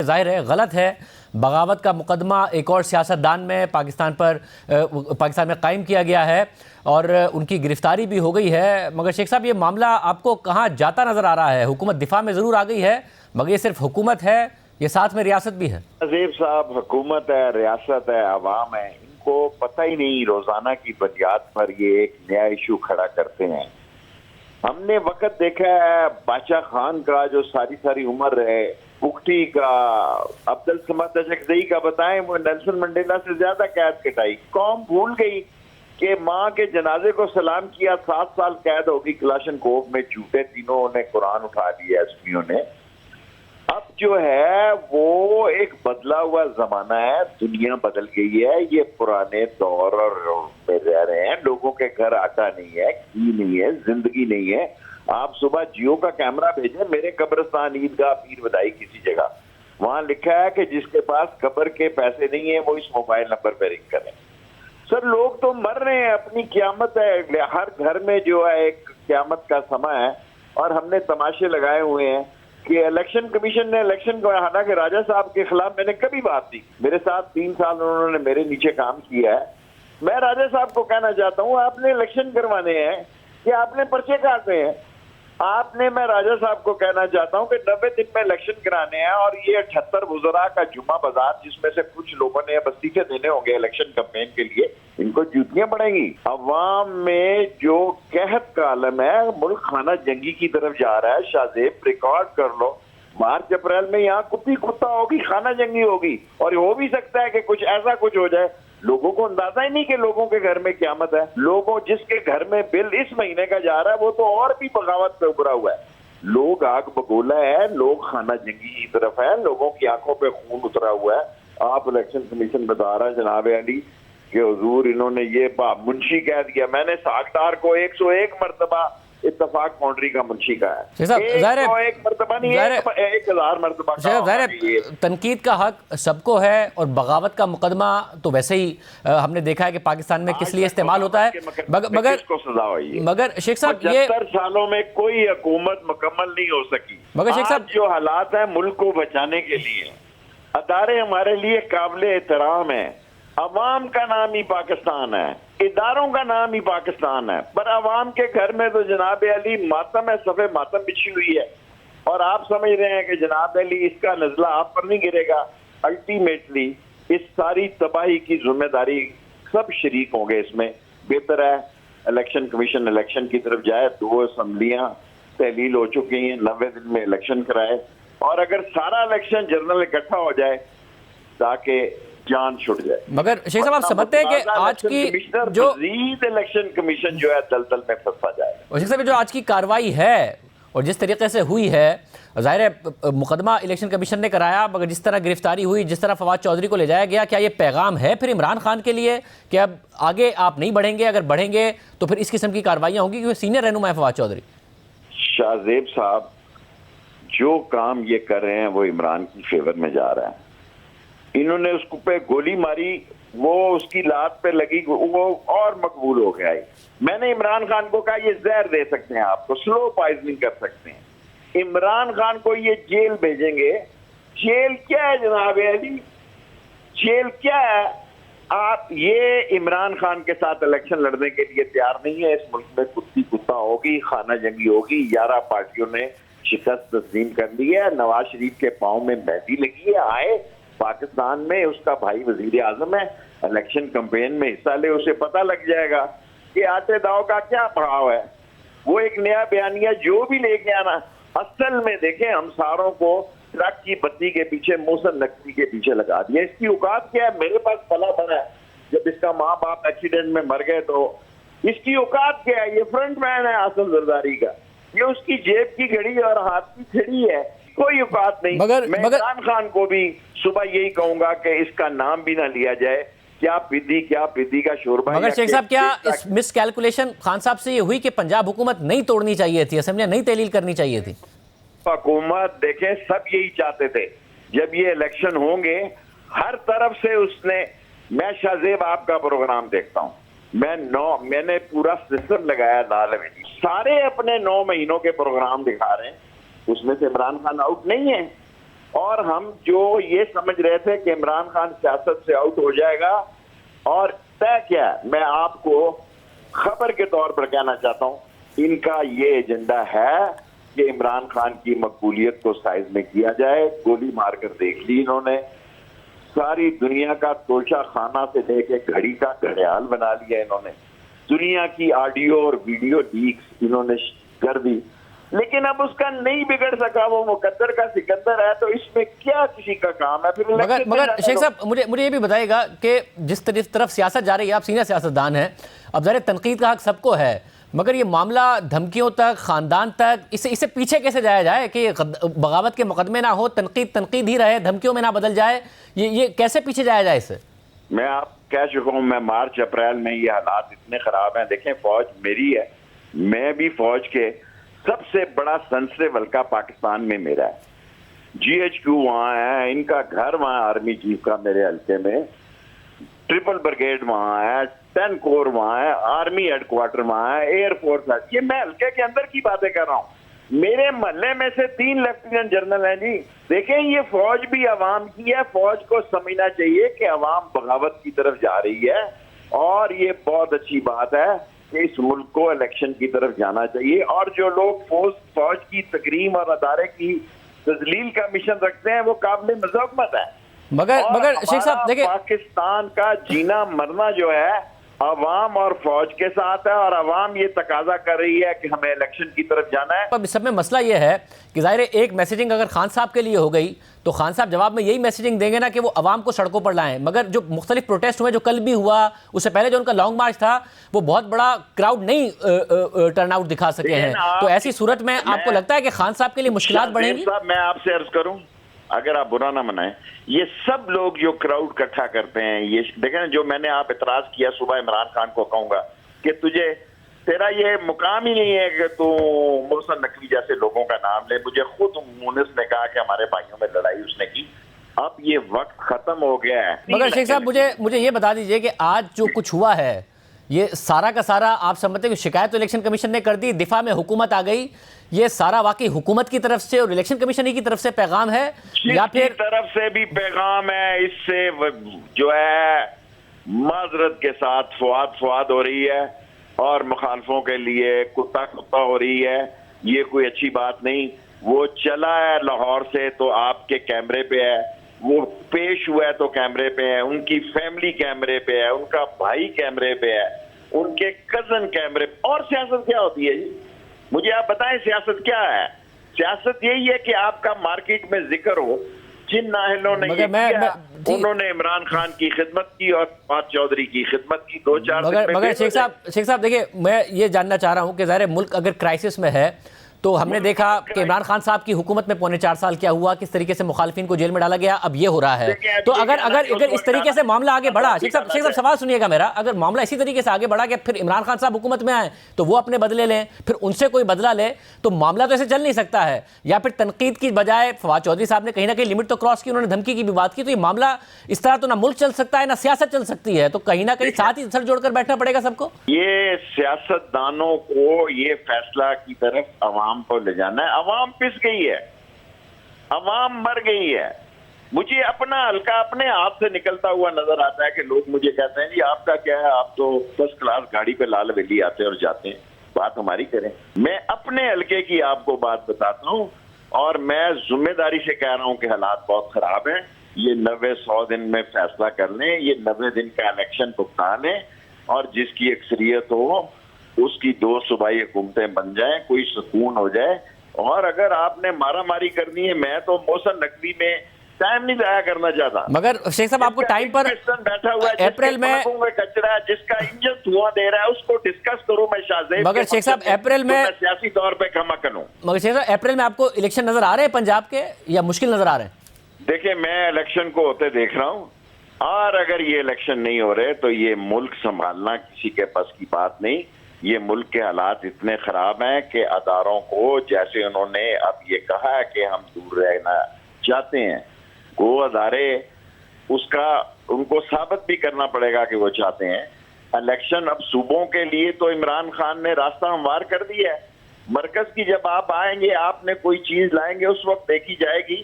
जाहिर है गलत है। बगावत का मुकदमा एक और सियासतदान में पाकिस्तान में कायम किया गया है और उनकी गिरफ्तारी भी हो गई है। मगर शेख साहब, ये मामला आपको कहाँ जाता नजर आ रहा है? हुकूमत दिफा में ज़रूर आ गई है, मगर ये सिर्फ हुकूमत है, ये साथ में रियासत भी है। अजीब साहब, हुकूमत है, रियासत है, अवाम है, इनको पता ही नहीं। रोजाना की बुनियाद पर ये एक नया इशू खड़ा करते हैं। हमने वक्त देखा है बादशाह खान का, जो सारी उम्र है, पुख्ती का, अब्दुल समद अशरफी का, बताएं वो नेल्सन मंडेला से ज्यादा कैद कटाई। कौम भूल गई कि माँ के जनाजे को सलाम किया, 7 साल कैद होगी क्लाशनकोफ में, झूठे तीनों ने कुरान उठा लिया एसपीओ ने। अब जो है वो एक बदला हुआ जमाना है, दुनिया बदल गई है। ये पुराने दौर और में रह रहे हैं। लोगों के घर आटा नहीं है, घी नहीं है, जिंदगी नहीं है। आप सुबह जियो का कैमरा भेजें मेरे कब्रिस्तान, ईदगाह, पीर बदाई किसी जगह, वहां लिखा है कि जिसके पास कब्र के पैसे नहीं है वो इस मोबाइल नंबर पर रिंग करें। सर, लोग तो मर रहे हैं, अपनी क़यामत है। हर घर में जो है एक क़यामत का समय है और हमने तमाशे लगाए हुए हैं कि इलेक्शन कमीशन ने इलेक्शन को, हालांकि राजा साहब के खिलाफ मैंने कभी बात नहीं, मेरे साथ 3 साल उन्होंने मेरे नीचे काम किया है। मैं राजा साहब को कहना चाहता हूं, आपने इलेक्शन करवाने हैं कि आपने पर्चे काटने हैं? मैं राजा साहब को कहना चाहता हूं कि 90 दिन में इलेक्शन कराने हैं और ये 78 वुज़रा का जुम्मा बाजार, जिसमें से कुछ लोगों ने वसीफे देने होंगे इलेक्शन कैंपेन के लिए, इनको जूतियां पड़ेंगी। अवाम में जो कहत का आलम है, मुल्क खाना जंगी की तरफ जा रहा है। शाहजेब, रिकॉर्ड कर लो, मार्च अप्रैल में यहाँ कुत्ता होगी, खाना जंगी होगी। और हो भी सकता है कि कुछ ऐसा कुछ हो जाए, लोगों को अंदाजा ही नहीं कि लोगों के घर में क़यामत है। लोगों जिसके घर में बिल इस महीने का जा रहा है वो तो और भी बगावत पे उभरा हुआ है। लोग आग बगोला है, लोग खाना जंगी की तरफ है, लोगों की आंखों पे खून उतरा हुआ है। आप इलेक्शन कमीशन बता रहा है जनाब अली कि हुजूर इन्होंने ये मुंशी कह दिया। मैंने सागदार को 101 मरतबा इत्तफाक बाउंड्री का मुंशी का है, 101 मरतबा नहीं, 1000 मरतबा। तनकीद का हक सबको है और बगावत का मुकदमा तो वैसे ही हमने देखा है कि पाकिस्तान में किस लिए इस्तेमाल होता है। मगर शेख साहब, ये 75 सालों में कोई हुकूमत मुकम्मल नहीं हो सकी। मगर शेख साहब, जो हालात है मुल्क को बचाने के लिए, अदारे हमारे लिए काबिल एहतराम है। अवाम का नाम ही पाकिस्तान है, इदारों का नाम ही पाकिस्तान है, पर अवाम के घर में तो जनाब अली मातम है, सफ़े मातम बिछी हुई है। और आप समझ रहे हैं कि जनाब अली इसका नजला आप पर नहीं गिरेगा। अल्टीमेटली इस सारी तबाही की जिम्मेदारी सब शरीक होंगे इसमें। बेहतर है इलेक्शन कमीशन इलेक्शन की तरफ जाए। 2 असम्बलियां तहलील हो चुकी हैं, 90 दिन में इलेक्शन कराए। और अगर सारा इलेक्शन जर्नल इकट्ठा हो जाए ताकि जान छुट जाए। मगर शेख साहब, आप समझते हैं कि आज की जो इलेक्शन कमीशन जो है दलदल में फंसा जाएगा। और शेख साहब, जो आज की कार्रवाई है और जिस तरीके से हुई है, जाहिर है मुकदमा इलेक्शन कमीशन ने कराया, मगर जिस तरह गिरफ्तारी हुई, जिस तरह फवाद चौधरी को ले जाया गया, क्या ये पैगाम है फिर इमरान खान के लिए कि अब आगे आप नहीं बढ़ेंगे? अगर बढ़ेंगे तो फिर इस किस्म की कार्रवाइयाँ होंगी, क्योंकि सीनियर रहनुमा है फवाद चौधरी। शाहजेब साहब जो काम ये कर रहे हैं वो इमरान की फेवर में जा रहा है। इन्होंने उसको पे गोली मारी, वो उसकी लात पे लगी, वो और मकबूल हो गया। मैंने इमरान खान को कहा ये जहर दे सकते हैं आपको, स्लो पॉइजनिंग कर सकते हैं। इमरान खान को ये जेल भेजेंगे। जेल क्या है जनाब अली? जेल क्या है? आप ये इमरान खान के साथ इलेक्शन लड़ने के लिए तैयार नहीं है। इस मुल्क में कुत्ता होगी, खाना जंगी होगी। 11 पार्टियों ने शिकस्त तस्लीम कर ली है। नवाज शरीफ के पाँव में मेहंदी लगी है। आए पाकिस्तान में, उसका भाई वजीर आजम है, इलेक्शन कैंपेन में हिस्सा ले, उसे पता लग जाएगा कि आटे दाव का क्या भाव है। वो एक नया बयानिया जो भी लेके आना, असल में देखें हम सारों को ट्रक की बत्ती के पीछे, मौसम नकली के पीछे लगा दिया। इसकी औकात क्या है? मेरे पास पला बना है, जब इसका माँ बाप एक्सीडेंट में मर गए तो इसकी औकात क्या है? ये फ्रंट मैन है आसिफ जरदारी का, ये उसकी जेब की घड़ी और हाथ की छड़ी है, कोई औकात नहीं। मैं इमरान खान को भी सुबह यही कहूंगा कि इसका नाम भी ना लिया जाए। क्या पिद्दी का शोरबा। मगर शेख साहब, क्या इस मिस कैलकुलेशन खान साहब से ये हुई कि पंजाब हुकूमत नहीं तोड़नी चाहिए थी, असेंबली नहीं तहलील करनी चाहिए थी? हुकूमत देखें सब यही चाहते थे। जब ये इलेक्शन होंगे हर तरफ से उसने, मैं शाहजेब आपका प्रोग्राम देखता हूँ, मैंने पूरा सिस्टम लगाया लाल में, सारे अपने 9 महीनों के प्रोग्राम दिखा रहे हैं, उसमें से इमरान खान आउट नहीं है। और हम जो ये समझ रहे थे कि इमरान खान सियासत से आउट हो जाएगा, और तय क्या है, मैं आपको खबर के तौर पर कहना चाहता हूं, इनका ये एजेंडा है कि इमरान खान की मकबूलियत को साइज में किया जाए। गोली मारकर देख ली इन्होंने, सारी दुनिया का तोशा खाना से लेके घड़ी का घड़ियाल बना लिया इन्होंने, दुनिया की ऑडियो और वीडियो लीक्स इन्होंने कर दी, लेकिन अब उसका नहीं बिगड़ सका, वो मुकद्दर का सिकंदर है, तो इसमें क्या किसी का काम है फिर। मगर शेख साहब, मुझे ये भी बताइएगा कि जिस तरफ सियासत जा रही है, आप सीनियर सियासतदान हैं, अब ज़ाहिर तनकीद का हक सबको है, मगर ये मामला धमकियों तक, खानदान तक, इसे पीछे कैसे जाया जाए कि बगावत के मुकदमे ना हो, तनकीद ही रहे, धमकियों में ना बदल जाए, ये कैसे पीछे जाया जाए इससे? मैं आप कह चुका हूं, मैं मार्च अप्रैल में ये हालात इतने खराब हैं। देखें, फौज मेरी है, मैं भी फौज के सबसे बड़ा सेंसिटिव हल्का पाकिस्तान में मेरा है। GHQ वहां है, इनका घर वहां आर्मी चीफ का मेरे हल्के में, ट्रिपल ब्रिगेड वहां है, 10 कोर वहां है, आर्मी हेडक्वार्टर वहां है, एयरफोर्स है। ये मैं हल्के के अंदर की बातें कर रहा हूं। मेरे मोहल्ले में से 3 लेफ्टिनेंट जनरल हैं जी। देखें, ये फौज भी अवाम की है, फौज को समझना चाहिए कि अवाम बगावत की तरफ जा रही है, और ये बहुत अच्छी बात है कि इस मुल्क को इलेक्शन की तरफ जाना चाहिए। और जो लोग फौज की तकरीम और अदारे की तजलील का मिशन रखते हैं, वो काबिल मज़म्मत है। मगर शेख साहब देखिए, पाकिस्तान का जीना मरना जो है अवाम और फौज के साथ है, और अवाम ये तकाजा कर रही है कि हमें इलेक्शन की तरफ जाना है। अब इस सब में मसला ये है कि जाहिर है एक मैसेजिंग अगर खान साहब के लिए हो गई तो खान साहब जवाब में यही मैसेजिंग देंगे ना कि वो अवाम को सड़कों पर लाएं, मगर जो मुख्तलिफ प्रोटेस्ट हुए, जो कल भी हुआ, उससे पहले जो उनका लॉन्ग मार्च था, वो बहुत बड़ा क्राउड नहीं टर्न आउट दिखा सके हैं। तो ऐसी सूरत में आपको लगता है कि खान साहब के लिए मुश्किलात बढ़ेंगी? मैं आपसे अर्ज करूं, अगर आप बुरा ना मनाएं, ये सब लोग जो क्राउड इकट्ठा करते हैं, ये देखें, जो मैंने आप इतराज किया सुबह, इमरान खान को कहूंगा कि तेरा ये मुकाम ही नहीं है कि तू मोहसिन नकवी जैसे लोगों का नाम ले। मुझे खुद मुनिस ने कहा कि हमारे भाइयों में लड़ाई उसने की, अब ये वक्त खत्म हो गया है। मगर शेख साहब, मुझे ये बता दीजिए कि आज जो कुछ हुआ है, ये सारा का सारा आप समझते हैं कि शिकायत तो इलेक्शन कमीशन ने कर दी, दिफा में हुकूमत आ गई, ये सारा वाकई हुकूमत की तरफ से और इलेक्शन कमीशन ही की तरफ से पैगाम है, या फिर तरफ से भी पैगाम है? इससे जो है माजरत के साथ फवाद हो रही है, और मुखालफों के लिए कुत्ता हो रही है। ये कोई अच्छी बात नहीं। वो चला है लाहौर से तो आपके कैमरे पे है, वो पेश हुआ है तो कैमरे पे है, उनकी फैमिली कैमरे पे है, उनका भाई कैमरे पे है, उनके कजन कैमरे पे। और सियासत क्या होती है जी? मुझे आप बताएं, सियासत क्या है? सियासत यही है कि आपका मार्केट में जिक्र हो। जिन नाहलों ने उन्होंने इमरान खान की खिदमत की और फवाद चौधरी की खिदमत की, 2-4 मगर शेख साहब देखिए, मैं ये जानना चाह रहा हूँ कि ज़ाहिर मुल्क अगर क्राइसिस में है, तो हमने देखा कि इमरान खान साहब की हुकूमत में 4.25 साल क्या हुआ, किस तरीके से मुखालिफिन को जेल में डाला गया, अब ये हो रहा है। तो अगर इस तरीके से मामला आगे बढ़ा, शेख साहब सवाल सुनिएगा मेरा, अगर मामला इसी तरीके से आगे बढ़ा कि फिर इमरान खान साहब हुकूमत में आए तो वो अपने बदले लें, फिर उनसे कोई बदला ले, तो मामला तो ऐसे चल नहीं सकता है। या फिर तनकीद की बजाय फवाद चौधरी साहब ने कहीं ना कहीं लिमिट तो क्रॉस की, उन्होंने धमकी की भी बात की, तो ये मामला इस तरह तो ना मुल्क चल सकता है ना सियासत चल सकती है। तो कहीं ना कहीं साथ ही सर जोड़कर बैठना पड़ेगा सबको। ये सियासतदानों को ये फैसला की तरफ अवाम को ले जाना है। अवाम पिस गई है, अवाम मर गई है। मुझे अपना हल्का अपने हाथ से निकलता हुआ नजर आता है कि लोग मुझे कहते हैं, जी आपका क्या है, आप तो फर्स्ट क्लास गाड़ी पे लाल हवेली आते हैं और जाते हैं, बात हमारी करें। मैं अपने हल्के की आपको बात बताता हूं, और मैं जिम्मेदारी से कह रहा हूं कि हालात बहुत खराब हैं। ये 90-100 दिन में फैसला कर लें, ये 90 दिन का इलेक्शन भुगता लें, और जिसकी अक्सरियत हो उसकी 2 सूबाई हुकूमतें बन जाए, कोई सुकून हो जाए। और अगर आपने मारामारी करनी है, मैं तो मोहसिन नकवी में टाइम नहीं जाया करना चाहता। मगर शेख साहब, आपको टाइम पर बैठा हुआ है, अप्रैल में कचरा है, जिसका इंजन धुआं दे रहा है, उसको डिस्कस करो। मैं शाहजेब, मगर शेख साहब अप्रैल में सियासी तौर पे क्षमा करूं, मगर शेख साहब अप्रैल में आपको इलेक्शन नजर आ रहे हैं पंजाब के, या मुश्किल नजर आ रहे हैं? देखिए, मैं इलेक्शन को होते देख रहा हूं, और अगर ये इलेक्शन नहीं हो रहे तो ये मुल्क संभालना किसी के बस की बात नहीं। ये मुल्क के हालात इतने खराब हैं कि अदारों को, जैसे उन्होंने अब ये कहा है कि हम दूर रहना चाहते हैं, वो अदारे उसका उनको साबित भी करना पड़ेगा कि वो चाहते हैं। इलेक्शन अब सूबों के लिए तो इमरान खान ने रास्ता हमवार कर दिया है। मरकज की जब आप आएंगे, आपने कोई चीज लाएंगे, उस वक्त देखी जाएगी